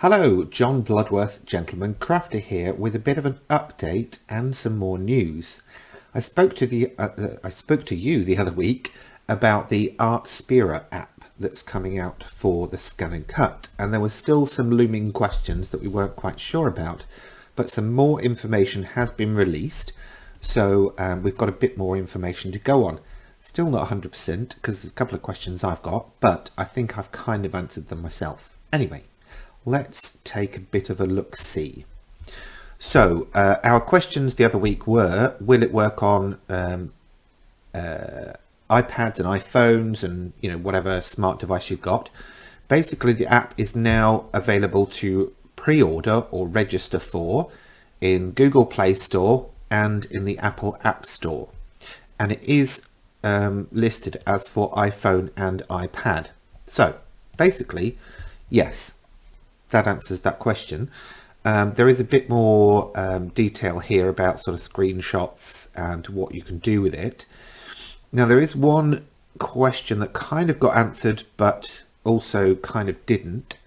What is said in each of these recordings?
Hello, John Bloodworth, Gentleman Crafter here with a bit of an update and some more news. I spoke to you the other week about the Artspira app that's coming out for the Scan and Cut, and there were still some looming questions that we weren't quite sure about, but some more information has been released, so we've got a bit more information to go on. Still not 100% because there's a couple of questions I've got, but I think I've kind of answered them myself. Anyway, let's take a bit of a look-see. So our questions the other week were, will it work on iPads and iPhones and whatever smart device you've got? Basically, the app is now available to pre-order or register for in Google Play Store and in the Apple App Store, and it is listed as for iPhone and iPad. So basically, yes, that answers that question. There is a bit more detail here about sort of screenshots and what you can do with it. Now, there is one question that kind of got answered but also kind of didn't.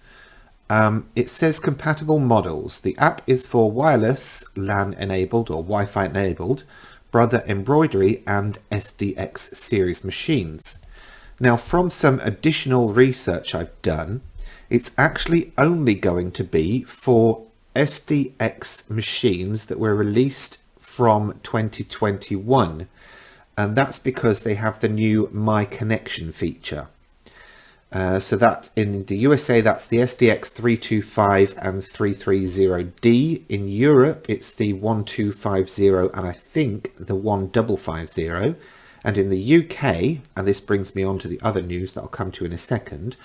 It says compatible models. The app is for wireless LAN enabled or Wi-Fi enabled Brother embroidery and SDX series machines. Now, from some additional research I've done, it's actually only going to be for SDX machines that were released from 2021, and that's because they have the new My Connection feature. So that in the USA, that's the SDX 325 and 330D. In Europe, it's the 1250 and I think the 1550. And in the UK, and this brings me on to the other news that I'll come to in a second,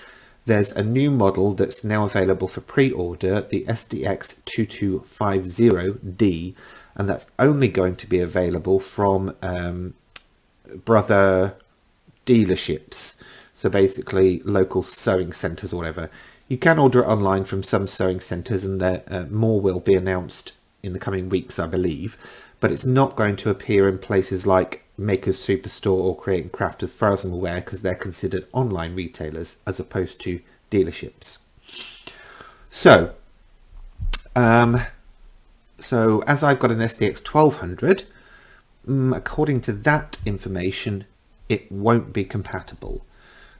there's a new model that's now available for pre-order, the SDX 2250D, and that's only going to be available from Brother dealerships. So basically local sewing centres or whatever. You can order it online from some sewing centres, and more will be announced in the coming weeks, I believe. But it's not going to appear in places like Maker's Superstore or Create and Craft, as far as I'm aware, because they're considered online retailers as opposed to dealerships. So as I've got an SDX 1200, according to that information, it won't be compatible.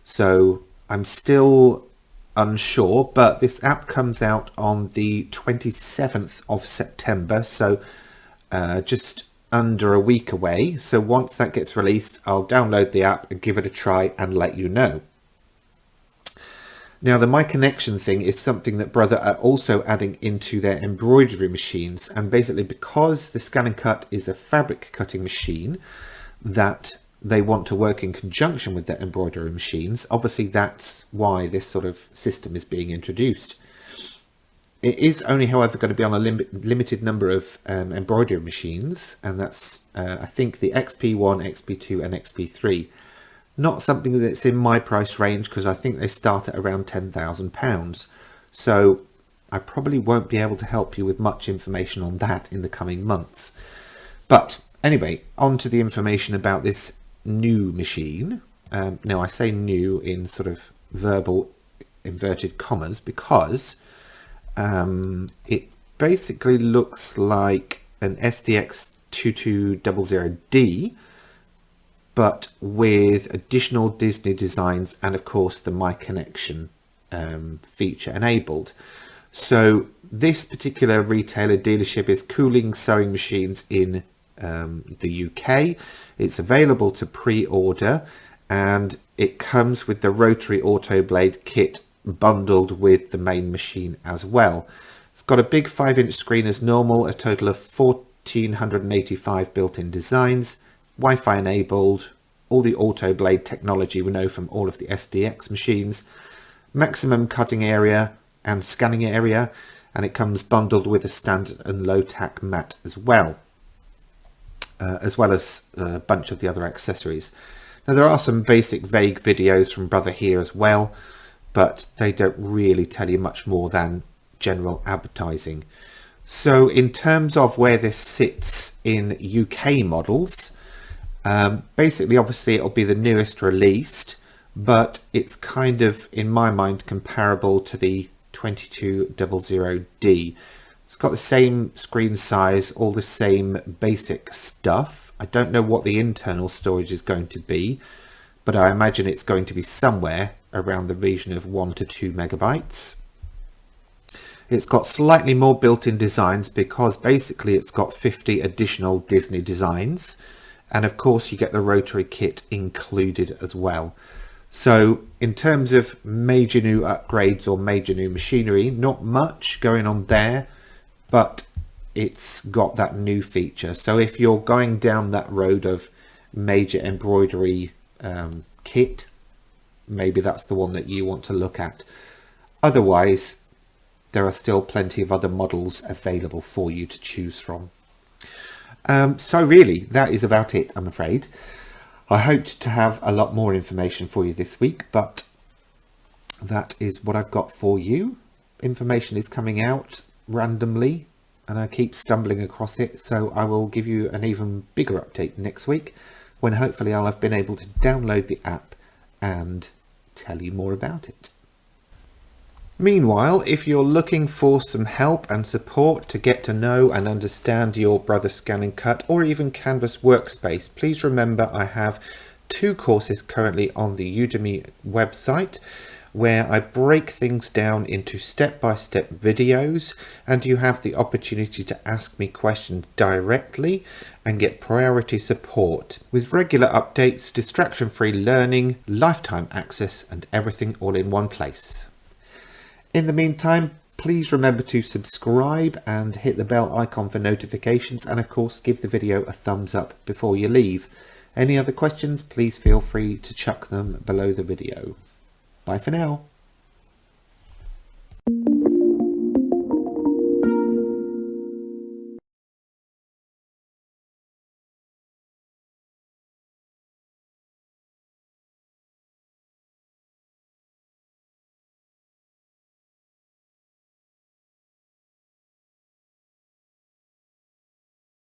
So I'm still unsure, but this app comes out on the 27th of September, so just under a week away. So once that gets released, I'll download the app and give it a try and let you know. Now, the My Connection thing is something that Brother are also adding into their embroidery machines, and basically because the Scan and Cut is a fabric cutting machine that they want to work in conjunction with their embroidery machines. Obviously, that's why this sort of system is being introduced. It is only, however, going to be on a limited number of embroidery machines, and that's, I think, the XP1, XP2 and XP3. Not something that's in my price range, because I think they start at around £10,000. So I probably won't be able to help you with much information on that in the coming months. But anyway, on to the information about this new machine. Now, I say new in sort of verbal inverted commas because it basically looks like an SDX 2200D, but with additional Disney designs and of course the My Connection feature enabled. So this particular retailer dealership is Cooling Sewing Machines in the UK. It's available to pre-order, and it comes with the rotary auto blade kit bundled with the main machine as well. It's got a big 5-inch screen as normal, a total of 1485 built-in designs, Wi-Fi enabled, all the auto blade technology we know from all of the SDX machines, maximum cutting area and scanning area, and it comes bundled with a standard and low tack mat as well as a bunch of the other accessories. Now, there are some basic vague videos from Brother here as well, but they don't really tell you much more than general advertising. So in terms of where this sits in UK models, basically, obviously, it'll be the newest released, but it's kind of, in my mind, comparable to the 2200D. It's got the same screen size, all the same basic stuff. I don't know what the internal storage is going to be, but I imagine it's going to be somewhere around the region of 1 to 2 megabytes. It's got slightly more built-in designs because basically it's got 50 additional Disney designs, and of course you get the rotary kit included as well. So in terms of major new upgrades or major new machinery, not much going on there, but it's got that new feature. So if you're going down that road of major embroidery kit, maybe that's the one that you want to look at. Otherwise, there are still plenty of other models available for you to choose from. So really, that is about it, I'm afraid. I hoped to have a lot more information for you this week, but that is what I've got for you. Information is coming out randomly and I keep stumbling across it, so I will give you an even bigger update next week when hopefully I'll have been able to download the app and tell you more about it. Meanwhile, if you're looking for some help and support to get to know and understand your Brother Scan and Cut or even Canvas workspace, please remember I have 2 courses currently on the Udemy website where I break things down into step-by-step videos, and you have the opportunity to ask me questions directly and get priority support with regular updates, distraction-free learning, lifetime access, and everything all in one place. In the meantime, please remember to subscribe and hit the bell icon for notifications, and of course give the video a thumbs up before you leave. Any other questions, please feel free to chuck them below the video. Bye for now.